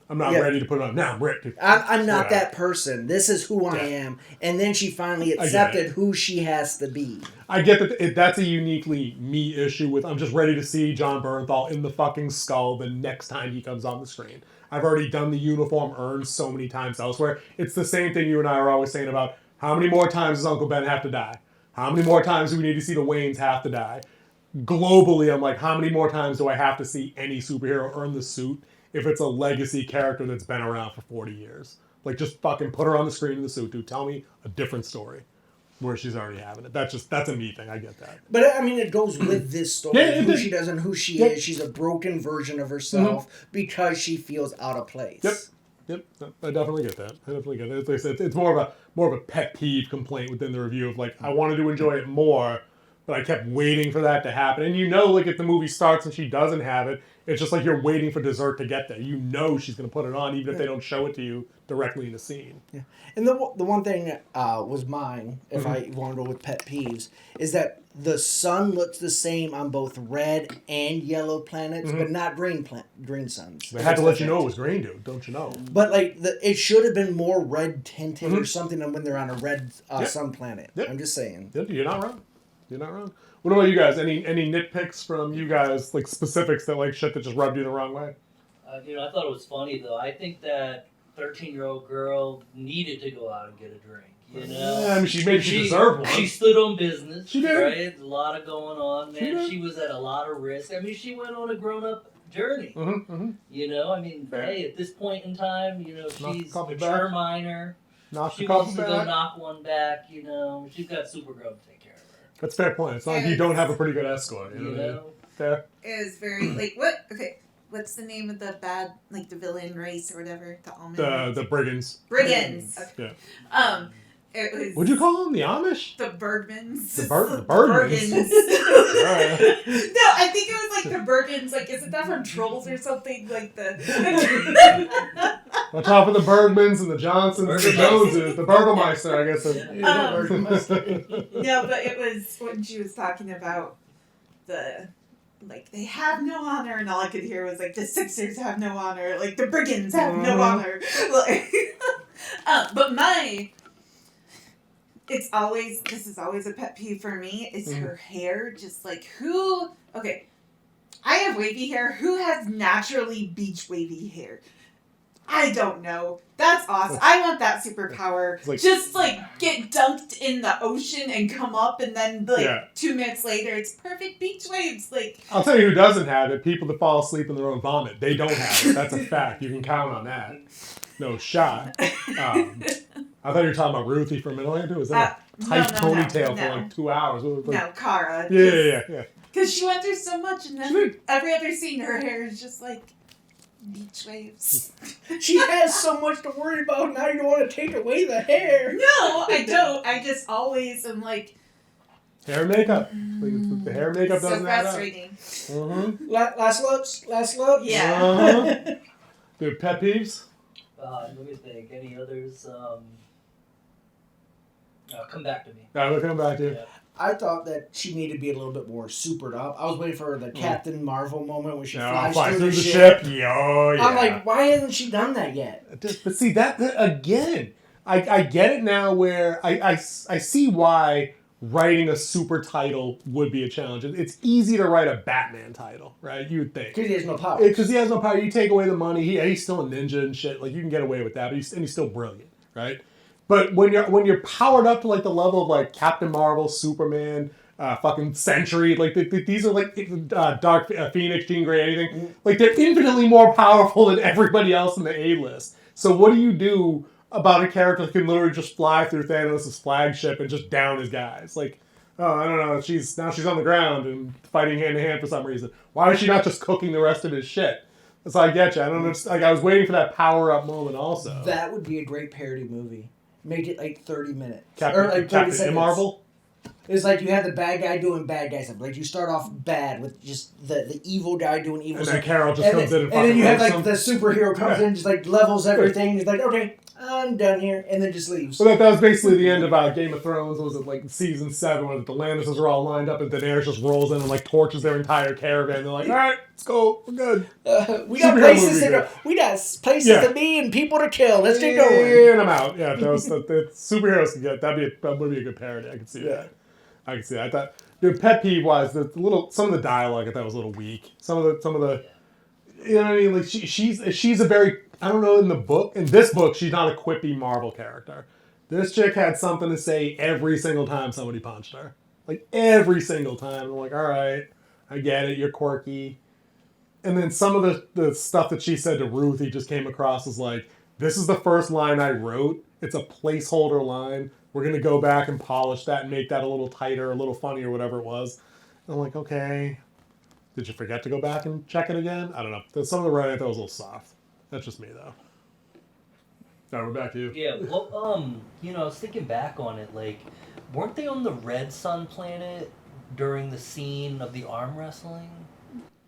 [SPEAKER 1] I'm not ready to put it on. Now I'm ready.
[SPEAKER 3] I'm not that person. This is who I am. And then she finally accepted who she has to be.
[SPEAKER 1] I get that that's a uniquely me issue with I'm just ready to see John Bernthal in the fucking skull the next time he comes on the screen. I've already done the uniform earned so many times elsewhere. It's the same thing you and I are always saying about how many more times does Uncle Ben have to die? How many more times do we need to see the Waynes have to die? Globally, I'm like, how many more times do I have to see any superhero earn the suit if it's a legacy character that's been around for 40 years? Just fucking put her on the screen in the suit, dude. Tell me a different story where she's already having it. That's a me thing. I get that.
[SPEAKER 3] But I mean, it goes with this story. Who she does and who she is. She's a broken version of herself because she feels out of place.
[SPEAKER 1] Yep. I definitely get that. As I said, it's more of a pet peeve complaint within the review of I wanted to enjoy it more, but I kept waiting for that to happen. And if the movie starts and she doesn't have it, it's just you're waiting for dessert to get there. She's going to put it on, even if they don't show it to you directly in the scene.
[SPEAKER 3] Yeah. And the one thing that was mine, if I want to go with pet peeves, is that the sun looks the same on both red and yellow planets, but not green suns.
[SPEAKER 1] They had to let you know it was green, dude. Don't you know?
[SPEAKER 3] But it should have been more red tinted or something than when they're on a red sun planet.
[SPEAKER 1] Yep.
[SPEAKER 3] I'm just saying.
[SPEAKER 1] You're not wrong. What about you guys? Any nitpicks from you guys, specifics that shit that just rubbed you the wrong way?
[SPEAKER 4] I thought it was funny though. I think that 13-year-old girl needed to go out and get a drink.
[SPEAKER 1] Yeah, I mean, she deserved one.
[SPEAKER 4] She stood on business.
[SPEAKER 1] She did.
[SPEAKER 4] Right? A lot of going on there. She was at a lot of risk. I mean, she went on a grown-up journey.
[SPEAKER 1] Fair.
[SPEAKER 4] Hey, at this point in time, she's a mature
[SPEAKER 1] back.
[SPEAKER 4] minor.
[SPEAKER 1] Knocked
[SPEAKER 4] She
[SPEAKER 1] a couple
[SPEAKER 4] wants to
[SPEAKER 1] back.
[SPEAKER 4] go knock one back. She's got Supergirl to take care of her.
[SPEAKER 1] That's a fair point. It's not like you don't have a pretty good escort. You know? Fair.
[SPEAKER 2] It was very what? Okay, what's the name of the bad the villain race or whatever? The almond.
[SPEAKER 1] The brigands.
[SPEAKER 2] Brigands. Okay.
[SPEAKER 1] Yeah.
[SPEAKER 2] It was.
[SPEAKER 1] What'd you call them? The Amish?
[SPEAKER 2] The Bergmans.
[SPEAKER 1] The Bergmans?
[SPEAKER 2] Bergens.
[SPEAKER 1] Alright.
[SPEAKER 2] No, I think it was like the Bergens. Like, isn't that from Trolls or something? Like the.
[SPEAKER 1] On top of the Bergmans and the Johnsons, the
[SPEAKER 4] Burgermeister.
[SPEAKER 1] Joneses, the Burgermeister, I guess.
[SPEAKER 2] No, but it was when she was talking about the. Like, they have no honor, and all I could hear was, like, the Sixers have no honor, like, the Brigands have no honor. Like, but this is always a pet peeve for me, is her hair, just, like, okay, I have wavy hair, who has naturally beach wavy hair? I don't know. That's awesome. I want that superpower.
[SPEAKER 1] Like,
[SPEAKER 2] just get dunked in the ocean and come up, and then 2 minutes later, it's perfect beach waves.
[SPEAKER 1] I'll tell you who doesn't have it. People that fall asleep in their own vomit. They don't have it. That's a fact. You can count on that. No shot. I thought you were talking about Ruthie for a minute. All I had to do was that tight ponytail for like 2 hours.
[SPEAKER 2] No, Kara.
[SPEAKER 1] Yeah.
[SPEAKER 2] Because she went through so much, and then every other scene, her hair is just beach waves.
[SPEAKER 3] She has so much to worry about. Now you don't want to take away the hair.
[SPEAKER 2] No, I don't. I just always am like.
[SPEAKER 1] Hair and makeup. The hair and makeup doesn't add up.
[SPEAKER 2] So frustrating.
[SPEAKER 3] Last looks?
[SPEAKER 2] Yeah.
[SPEAKER 1] The pet peeves?
[SPEAKER 4] Let me think. Any others? Come back to me.
[SPEAKER 1] We'll come back to you.
[SPEAKER 4] Yeah.
[SPEAKER 3] I thought that she needed to be a little bit more supered up. I was waiting for the Captain Marvel moment when she flies through the ship.
[SPEAKER 1] Oh, yeah.
[SPEAKER 3] I'm like, why hasn't she done that yet?
[SPEAKER 1] But see, that again, I get it now where I see why writing a super title would be a challenge. It's easy to write a Batman title, right? You would think.
[SPEAKER 3] Because he has no power.
[SPEAKER 1] Because he has no power. You take away the money. He's still a ninja and shit. Like, you can get away with that, but he's still brilliant, right? But when you're powered up to like the level of like Captain Marvel, Superman, fucking Sentry, like these are like Dark Phoenix, Jean Grey, anything. Like, they're infinitely more powerful than everybody else in the A-list. So what do you do about a character that can literally just fly through Thanos' flagship and just down his guys? Like, oh, I don't know. She's on the ground and fighting hand to hand for some reason. Why is she not just cooking the rest of his shit? So I get you. I don't know. Like, I was waiting for that power up moment also.
[SPEAKER 3] That would be a great parody movie. Make it like 30 minutes.
[SPEAKER 1] Captain,
[SPEAKER 3] or like 30
[SPEAKER 1] Captain
[SPEAKER 3] seconds.
[SPEAKER 1] Marvel?
[SPEAKER 3] It's like you have the bad guy doing bad guy stuff. Like, you start off bad with just the evil guy doing evil
[SPEAKER 1] And
[SPEAKER 3] stuff.
[SPEAKER 1] then Carol just comes in and
[SPEAKER 3] then you have like
[SPEAKER 1] fucking
[SPEAKER 3] the superhero comes in, just like levels everything. He's like, okay, I'm done here, and then just leaves.
[SPEAKER 1] Well, that was basically the end of Game of Thrones. Was it like season 7 when the Lannisters are all lined up and Daenerys just rolls in and like torches their entire caravan? They're like, all right, let's go, we're good.
[SPEAKER 3] We got
[SPEAKER 1] Superhero
[SPEAKER 3] places
[SPEAKER 1] movie
[SPEAKER 3] to go.
[SPEAKER 1] good.
[SPEAKER 3] We got places to be and people to kill. Let's get going.
[SPEAKER 1] And I'm out. Yeah, that was the superheroes can get. That would be a good parody. I can see that. I can see that. I thought, pet peeve wise, some of the dialogue I thought was a little weak. Some of the, you know what I mean? Like, she's a very, I don't know, in this book, she's not a quippy Marvel character. This chick had something to say every single time somebody punched her. Like, every single time. I'm like, all right, I get it, you're quirky. And then some of the stuff that she said to Ruthie just came across as like, this is the first line I wrote. It's a placeholder line. We're going to go back and polish that and make that a little tighter, a little funnier, whatever it was. And I'm like, okay. Did you forget to go back and check it again? I don't know. Some of the writing I thought was a little soft. That's just me, though. All right, we're back to you.
[SPEAKER 4] Yeah, well, I was thinking back on it, like, weren't they on the Red Sun planet during the scene of the arm wrestling?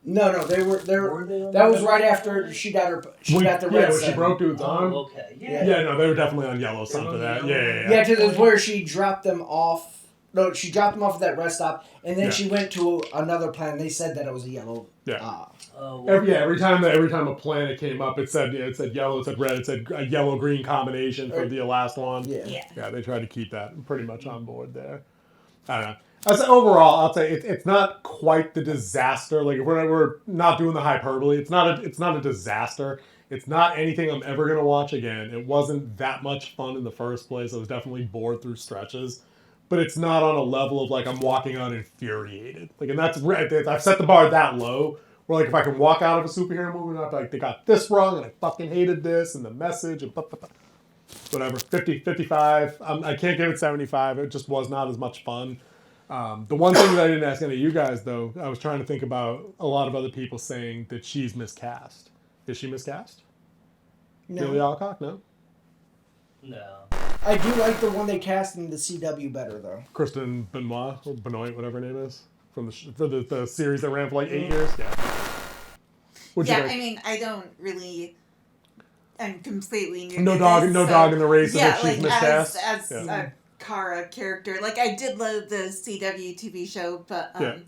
[SPEAKER 3] No, they were that was right after she got the red
[SPEAKER 1] when
[SPEAKER 3] sun.
[SPEAKER 1] she broke dude's arm.
[SPEAKER 4] Okay,
[SPEAKER 1] Yeah, no, they were definitely on Yellow Sun for that. Yeah.
[SPEAKER 3] Yeah, because it was where she dropped them off. No, she dropped them off at that rest stop, and then she went to another planet. They said that it was a yellow.
[SPEAKER 1] Yeah. Every time a planet came up, it said yellow, it said red, it said a yellow-green combination for the last one. Yeah, they tried to keep that pretty much on board there. I don't know. Overall, I'll say it's not quite the disaster. Like, if we're not doing the hyperbole, it's not a disaster. It's not anything I'm ever gonna watch again. It wasn't that much fun in the first place. I was definitely bored through stretches, but it's not on a level of like I'm walking out infuriated. Like, and that's I've set the bar that low. Where like if I can walk out of a superhero movie and not like they got this wrong and I fucking hated this and the message and whatever 50, 55. I can't give it 75. It just was not as much fun. The one thing that I didn't ask any of you guys, though, I was trying to think about a lot of other people saying that she's miscast. Is she miscast?
[SPEAKER 3] No.
[SPEAKER 1] Billy Alcock? No?
[SPEAKER 4] No.
[SPEAKER 3] I do like the one they cast in the CW better, though.
[SPEAKER 1] Kristen Benoit, or Benoit, whatever her name is, from the series that ran for like 8 years. Yeah. What'd you
[SPEAKER 2] Yeah,
[SPEAKER 1] think?
[SPEAKER 2] I mean, I don't really. I'm completely new.
[SPEAKER 1] No
[SPEAKER 2] to
[SPEAKER 1] dog,
[SPEAKER 2] this,
[SPEAKER 1] no
[SPEAKER 2] so,
[SPEAKER 1] dog in the race.
[SPEAKER 2] Yeah,
[SPEAKER 1] If she's
[SPEAKER 2] like
[SPEAKER 1] miscast.
[SPEAKER 2] as
[SPEAKER 1] Yeah.
[SPEAKER 2] a Kara character, like I did love the CW TV show, but
[SPEAKER 1] Yeah.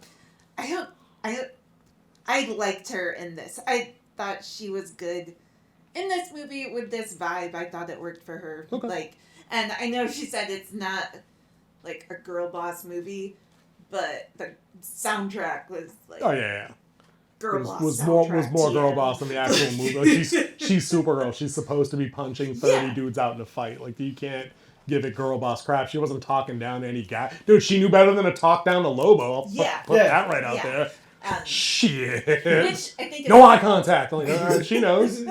[SPEAKER 2] I liked her in this. I thought she was good in this movie with this vibe. I thought it worked for her.
[SPEAKER 1] Okay.
[SPEAKER 2] Like, and I know she said it's not like a girl boss movie, but the soundtrack was like
[SPEAKER 1] Oh yeah.
[SPEAKER 2] girl
[SPEAKER 1] Was,
[SPEAKER 2] boss
[SPEAKER 1] was
[SPEAKER 2] soundtrack.
[SPEAKER 1] more girl
[SPEAKER 2] yeah.
[SPEAKER 1] boss than the actual movie. Like she's Supergirl. She's supposed to be punching 30
[SPEAKER 2] Yeah.
[SPEAKER 1] dudes out in a fight. Like you can't give it girl boss crap. She wasn't talking down to any guy. Dude, she knew better than to talk down to Lobo. I'll
[SPEAKER 2] Yeah.
[SPEAKER 1] put
[SPEAKER 3] Yeah.
[SPEAKER 1] that right out
[SPEAKER 2] Yeah.
[SPEAKER 1] there. Shit.
[SPEAKER 2] Which I think is
[SPEAKER 1] No eye contact. Like, she knows.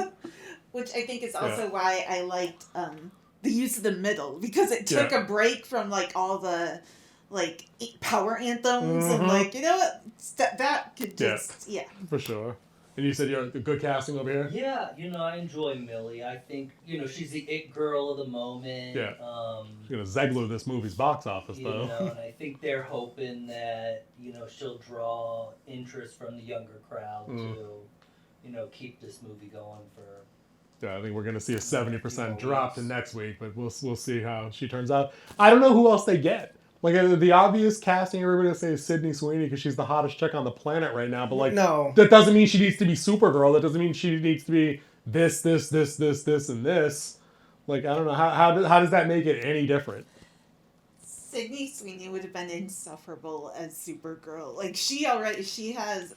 [SPEAKER 2] Which I think is also why I liked the use of the middle, because it took
[SPEAKER 1] Yeah.
[SPEAKER 2] a break from like all the like power anthems and
[SPEAKER 1] Mhm.
[SPEAKER 2] like, you know what, that could just
[SPEAKER 1] For sure. And you said you're good casting over here?
[SPEAKER 4] Yeah, I enjoy Millie. I think, she's the it girl of the moment.
[SPEAKER 1] Yeah. She's going to Zegler this movie's box office, though.
[SPEAKER 4] And I think they're hoping that, she'll draw interest from the younger crowd to, keep this movie going for...
[SPEAKER 1] Yeah, I think we're going to see a 70% drop to next week, but we'll see how she turns out. I don't know who else they get. Like, the obvious casting, everybody will say is Sydney Sweeney because she's the hottest chick on the planet right now. But, like,
[SPEAKER 3] No.
[SPEAKER 1] that doesn't mean she needs to be Supergirl. That doesn't mean she needs to be this, and this. Like, I don't know. How does that make it any different?
[SPEAKER 2] Sydney Sweeney would have been insufferable as Supergirl. Like she has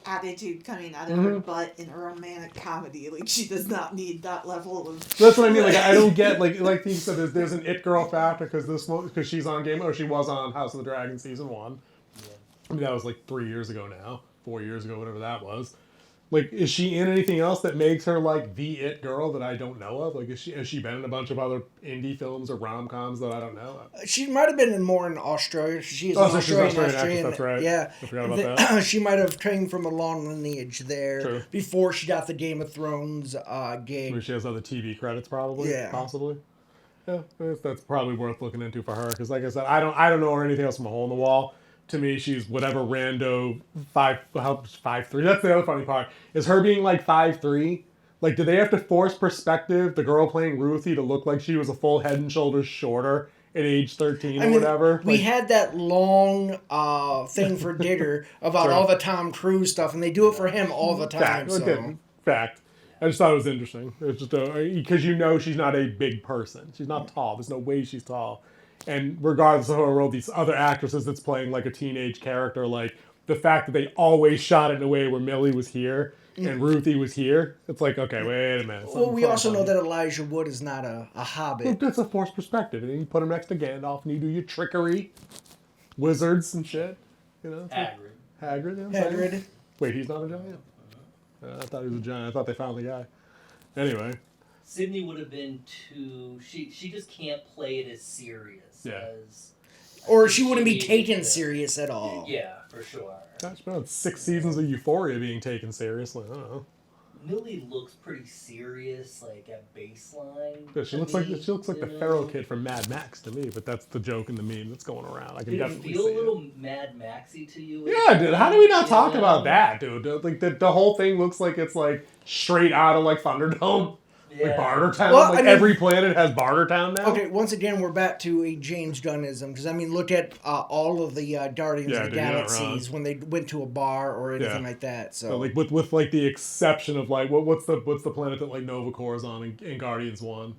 [SPEAKER 2] attitude coming out of her butt in a romantic comedy. Like she does not need that level of.
[SPEAKER 1] That's what I mean. Like I don't get like you said. There's an it girl factor because she's on she was on House of the Dragon season 1.
[SPEAKER 4] Yeah.
[SPEAKER 1] I mean that was like 3 years ago now, 4 years ago, whatever that was. Like, is she in anything else that makes her like the it girl that I don't know of? Like, has she been in a bunch of other indie films or rom-coms that I don't know of?
[SPEAKER 3] She might have been more in Australia. She is
[SPEAKER 1] Oh,
[SPEAKER 3] an
[SPEAKER 1] so she's
[SPEAKER 3] Australian
[SPEAKER 1] Australian actress, that's right.
[SPEAKER 3] Yeah.
[SPEAKER 1] I forgot about that.
[SPEAKER 3] She might have trained from a long lineage there
[SPEAKER 1] True.
[SPEAKER 3] before she got the Game of Thrones gig.
[SPEAKER 1] Maybe she has other TV credits, probably.
[SPEAKER 3] Yeah.
[SPEAKER 1] Possibly. Yeah, that's probably worth looking into for her. Because, like I said, I don't know her anything else from a hole in the wall. To me, she's whatever rando 5'3". That's the other funny part. Is her being like 5'3". Like, did they have to force perspective the girl playing Ruthie to look like she was a full head and shoulders shorter at age 13 or whatever?
[SPEAKER 3] We
[SPEAKER 1] Like,
[SPEAKER 3] had that long thing for Digger about
[SPEAKER 1] Sure.
[SPEAKER 3] all the Tom Cruise stuff, and they do it for him all the time.
[SPEAKER 1] Fact. I just thought it was interesting. It's just because she's not a big person. She's not tall. There's no way she's tall. And regardless of her role, these other actresses that's playing like a teenage character, like the fact that they always shot it in a way where Millie was here and Ruthie was here, it's like, okay, wait a minute.
[SPEAKER 3] Well, we also know that Elijah Wood is not a hobbit.
[SPEAKER 1] That's a forced perspective. And then you put him next to Gandalf and you do your trickery, wizards and shit. You know, Hagrid. You know what I'm saying?
[SPEAKER 3] Hagrid.
[SPEAKER 1] Wait, he's not a giant? I thought he was a giant. I thought they found the guy. Anyway.
[SPEAKER 4] Sydney would have been too... She just can't play it as serious as...
[SPEAKER 3] Or she wouldn't be
[SPEAKER 4] needed
[SPEAKER 3] taken
[SPEAKER 4] to-
[SPEAKER 3] serious at all.
[SPEAKER 4] Yeah, for sure.
[SPEAKER 1] Gosh, been on 6 seasons of Euphoria being taken seriously. I don't know.
[SPEAKER 4] Millie looks pretty serious, like at baseline.
[SPEAKER 1] Yeah, she looks like the feral kid from Mad Max to me, but that's the joke and the meme that's going around. I can
[SPEAKER 4] Did it
[SPEAKER 1] definitely
[SPEAKER 4] feel
[SPEAKER 1] see
[SPEAKER 4] a little Mad Maxy to you?
[SPEAKER 1] Yeah, dude. How do we not talk about that, dude? Like the whole thing looks like it's like straight out of like Thunderdome, like Bartertown.
[SPEAKER 3] Well, I mean,
[SPEAKER 1] every planet has Bartertown now.
[SPEAKER 3] Okay, once again, we're back to a James Gunnism, because, I mean, look at all of the Guardians of the
[SPEAKER 1] dude, you're not
[SPEAKER 3] Galaxies when they went to a bar or anything like that. So,
[SPEAKER 1] like with like the exception of like what's the planet that like Nova Corps is on in Guardians 1?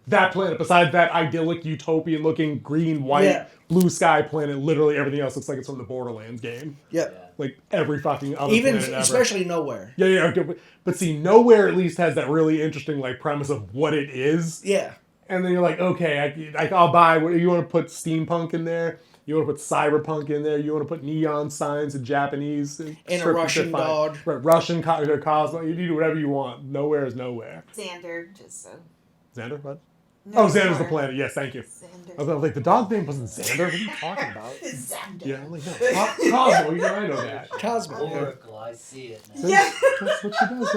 [SPEAKER 1] That planet, besides that idyllic, utopian looking green, white, blue sky planet, literally everything else looks like it's from the Borderlands game.
[SPEAKER 3] Yep.
[SPEAKER 1] Like every fucking other
[SPEAKER 3] even
[SPEAKER 1] planet ever.
[SPEAKER 3] especially Nowhere.
[SPEAKER 1] Yeah, okay, but see, Nowhere at least has that really interesting like premise of what it is.
[SPEAKER 3] Yeah.
[SPEAKER 1] And then you're like, okay, I'll buy. You want to put steampunk in there? You want to put cyberpunk in there? You want to put neon signs in Japanese?
[SPEAKER 3] And a Russian dog.
[SPEAKER 1] Right, Russian Cosmo. You do whatever you want. Nowhere is Nowhere.
[SPEAKER 2] Xander, just so.
[SPEAKER 1] Xander, what?
[SPEAKER 2] No
[SPEAKER 1] Oh, Xander's the
[SPEAKER 2] more.
[SPEAKER 1] planet. Yes, thank you.
[SPEAKER 2] Xander.
[SPEAKER 1] I was like, the dog name wasn't Xander. What are you talking about?
[SPEAKER 2] Xander.
[SPEAKER 1] Yeah, I'm like, no, Cosmo. You know I know that.
[SPEAKER 3] Cosmo.
[SPEAKER 4] Oracle, I see it now.
[SPEAKER 2] Yeah.
[SPEAKER 1] That's what she does.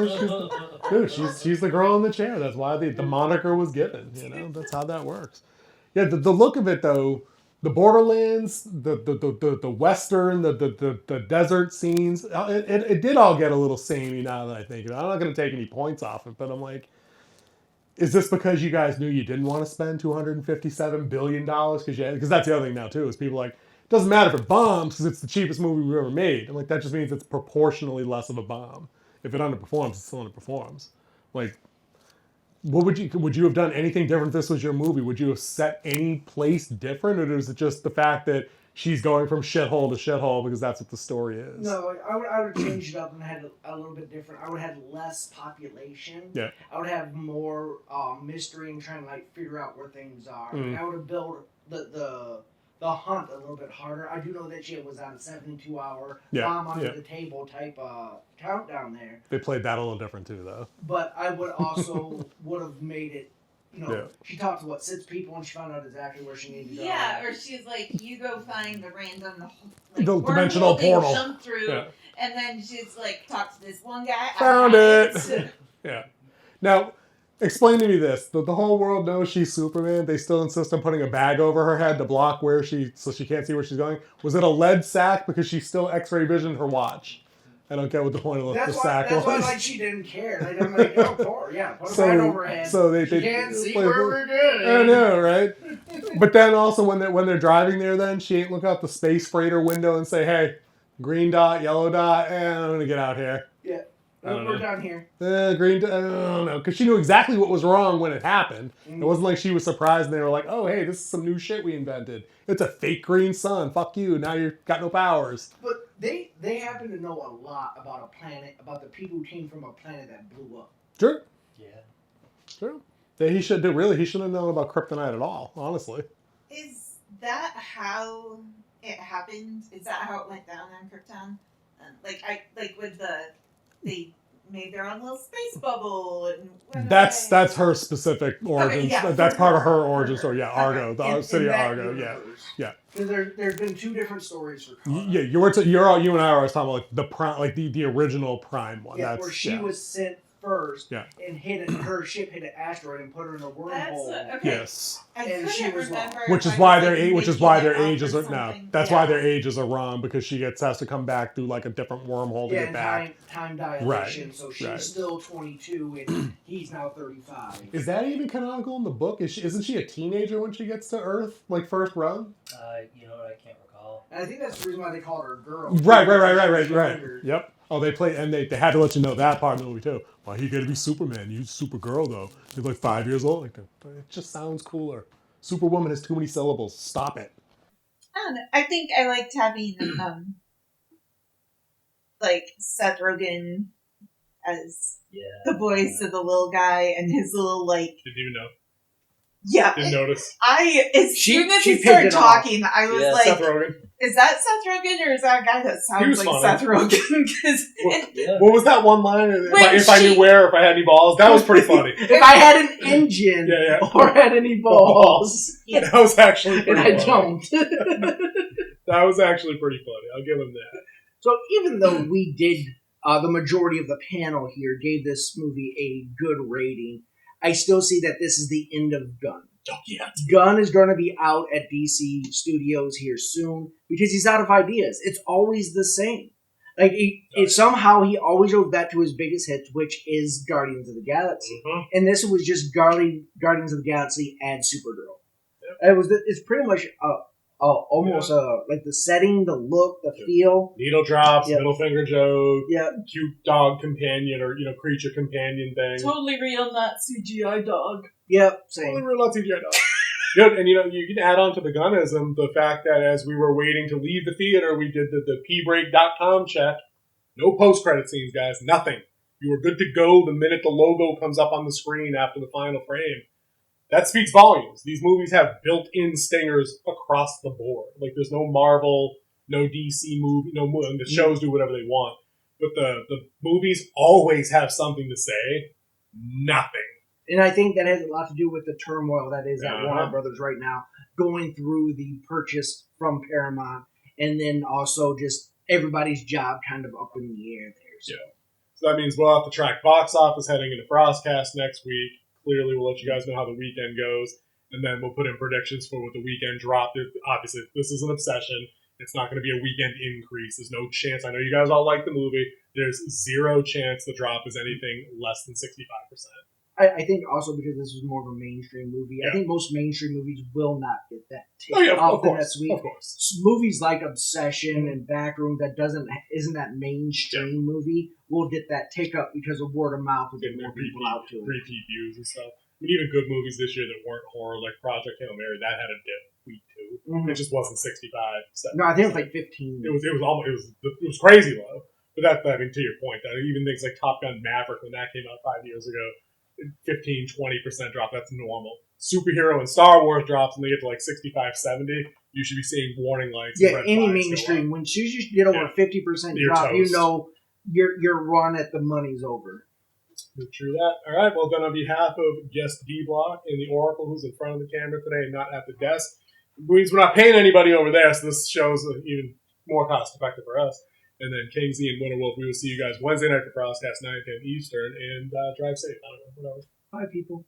[SPEAKER 1] Dude, she's the girl in the chair. That's why the moniker was given. You know, that's how that works. Yeah, the look of it though, the Borderlands, the Western, the desert scenes, it did all get a little samey now that I think of it. I'm not going to take any points off it, but I'm like, is this because you guys knew you didn't want to spend $257 billion? Because that's the other thing now too, is people are like, it doesn't matter if it bombs because it's the cheapest movie we've ever made. I'm like, that just means it's proportionally less of a bomb. If it underperforms, it still underperforms. Like, what would you have done anything different if this was your movie? Would you have set any place different, or is it just the fact that she's going from shithole to shithole because that's what the story is?
[SPEAKER 3] No, I would have changed it up and had it a little bit different. I would have had less population.
[SPEAKER 1] Yeah.
[SPEAKER 3] I would have more mystery and trying to like figure out where things are.
[SPEAKER 1] Mm.
[SPEAKER 3] I would have built the hunt a little bit harder. I do know that she was on a 72-hour bomb under the table type countdown there.
[SPEAKER 1] They played that a little different too, though.
[SPEAKER 3] But I would also would have made it. You know, she talked to 6 people and she found out exactly where she needed to go.
[SPEAKER 2] Yeah, or she's like, you go find the random
[SPEAKER 1] The dimensional portal.
[SPEAKER 2] Jump through, and then she's like, talk to this one guy.
[SPEAKER 1] Found it. Yeah. Now, explain to me this: the whole world knows she's Superman. They still insist on putting a bag over her head to block so she can't see where she's going. Was it a lead sack because she still X-ray visioned her watch? I don't get what the point of the sack was.
[SPEAKER 3] That's why like she didn't care. Like, I'm like, oh, poor, put a bag over her head.
[SPEAKER 1] So they
[SPEAKER 3] can't see where we're going.
[SPEAKER 1] I know, right? But then also when they're driving there, then she ain't look out the space freighter window and say, "Hey, green dot, yellow dot, I'm gonna get out here."
[SPEAKER 3] Yeah, we're down here.
[SPEAKER 1] Green dot, I don't know, because she knew exactly what was wrong when it happened. It wasn't like she was surprised and they were like, "Oh, hey, this is some new shit we invented. It's a fake green sun. Fuck you. Now you've got no powers."
[SPEAKER 3] But they happen to know a lot about a planet, about the people who came from a planet that blew up.
[SPEAKER 1] Sure.
[SPEAKER 4] Yeah.
[SPEAKER 1] Sure. He shouldn't have known about kryptonite at all, honestly.
[SPEAKER 2] Is that how it happened? Is that how it went down on Krypton? With they made their own little space bubble and
[SPEAKER 1] That's her specific origins.
[SPEAKER 2] Okay,
[SPEAKER 1] that's part of her origin story. Yeah, Argo, the city of Argo.
[SPEAKER 3] Universe.
[SPEAKER 1] Yeah.
[SPEAKER 3] There's been 2 different stories for Kara.
[SPEAKER 1] Yeah, you and I were always talking about like the prime, like the original Prime one.
[SPEAKER 3] Yeah, where she was sent first.
[SPEAKER 1] Yeah.
[SPEAKER 3] And her ship hit an asteroid and put her in a wormhole.
[SPEAKER 2] Okay.
[SPEAKER 1] Yes.
[SPEAKER 3] And she was wrong.
[SPEAKER 1] Which is why their ages are now. That's why their ages are wrong, because she has to come back through like a different wormhole to get back.
[SPEAKER 3] Time dilation.
[SPEAKER 1] Right.
[SPEAKER 3] So she's still 22 and he's now 35.
[SPEAKER 1] Is that even canonical in the book? Isn't she a teenager when she gets to Earth, like first run?
[SPEAKER 4] You know what? I can't recall.
[SPEAKER 3] And I think that's the reason why they called her girl.
[SPEAKER 1] Right. Yep. Oh, they had to let you know that part of the movie too. Why he got to be Superman? He's Supergirl though. He's like 5 years old. Like, it just sounds cooler. Superwoman has too many syllables. Stop it.
[SPEAKER 2] I don't know. I think I liked having Seth Rogen as the voice of the little guy and his little
[SPEAKER 1] Didn't even know.
[SPEAKER 2] Yeah.
[SPEAKER 1] Didn't notice.
[SPEAKER 2] As soon as he started talking, I was like,
[SPEAKER 1] Seth Rogen.
[SPEAKER 2] Is that Seth Rogen or is that a guy that sounds like Seth Rogen?
[SPEAKER 1] What was that one line? If I knew where, if I had any balls. That was pretty funny.
[SPEAKER 3] If I had an engine or had any balls.
[SPEAKER 1] That was actually pretty funny.
[SPEAKER 3] And I don't.
[SPEAKER 1] That was actually pretty funny. I'll give him that.
[SPEAKER 3] So even though we did, the majority of the panel here gave this movie a good rating, I still see that this is the end of Gunn.
[SPEAKER 1] Oh, yeah.
[SPEAKER 3] Gunn is going to be out at DC Studios here soon because he's out of ideas. It's always the same. Like somehow he always goes back to his biggest hits, which is Guardians of the Galaxy, and this was just Guardians of the Galaxy and Supergirl. Yep. It's pretty much almost like the setting, the look, the feel.
[SPEAKER 1] Needle drops, middle finger joke,
[SPEAKER 3] cute
[SPEAKER 1] dog companion or creature companion thing.
[SPEAKER 2] Totally real, not CGI dog.
[SPEAKER 3] Yep, same.
[SPEAKER 1] Totally real, not CGI dog. Good, and you can add on to the Gunnism the fact that as we were waiting to leave the theater, we did the pbreak.com check. No post-credit scenes, guys. Nothing. You were good to go the minute the logo comes up on the screen after the final frame. That speaks volumes. These movies have built-in stingers across the board. Like, there's no Marvel, no DC movie, and the shows do whatever they want. But the movies always have something to say. Nothing.
[SPEAKER 3] And I think that has a lot to do with the turmoil that is at Warner
[SPEAKER 1] Uh-huh.
[SPEAKER 3] Brothers right now, going through the purchase from Paramount, and then also just everybody's job kind of up in the air there. So.
[SPEAKER 1] Yeah. So that means we'll have to track box office heading into Frostcast next week. Clearly, we'll let you guys know how the weekend goes, and then we'll put in predictions for what the weekend drop. Obviously, this is an obsession. It's not going to be a weekend increase. There's no chance. I know you guys all like the movie. There's zero chance the drop is anything less than 65%.
[SPEAKER 3] I think also because this was more of a mainstream movie.
[SPEAKER 1] Yeah.
[SPEAKER 3] I think most mainstream movies will not get that
[SPEAKER 1] Oh yeah,
[SPEAKER 3] tick
[SPEAKER 1] of
[SPEAKER 3] off the
[SPEAKER 1] course,
[SPEAKER 3] next week.
[SPEAKER 1] of course.
[SPEAKER 3] Movies like Obsession and Backroom that isn't that mainstream movie will get that tick up because of word of mouth will get more people out to it.
[SPEAKER 1] Repeat views and stuff. I mean, even good movies this year that weren't horror, like Project Hail Mary, that had a dip week 2.
[SPEAKER 3] Mhm.
[SPEAKER 1] It just wasn't 65. 70.
[SPEAKER 3] No, I think it was like 15.
[SPEAKER 1] It was crazy low. But I mean, to your point, even things like Top Gun Maverick when that came out 5 years ago, 15-20% drop. That's normal. Superhero and Star Wars drops and they get to like 65-70. You should be seeing warning lights.
[SPEAKER 3] Yeah,
[SPEAKER 1] and red
[SPEAKER 3] any
[SPEAKER 1] flags
[SPEAKER 3] mainstream. When soon as you get over 50%
[SPEAKER 1] You're
[SPEAKER 3] drop, you
[SPEAKER 1] toast.
[SPEAKER 3] know your run at the money's over.
[SPEAKER 1] True that. All right. Well, then on behalf of guest D Block and the Oracle, who's in front of the camera today and not at the desk, means we're not paying anybody over there, so this show's even more cost effective for us. And then Kingsley and Winterwolf, we will see you guys Wednesday night for Frostcast, 9 p.m. Eastern, and drive safe. I don't know, whatever.
[SPEAKER 3] Bye, people.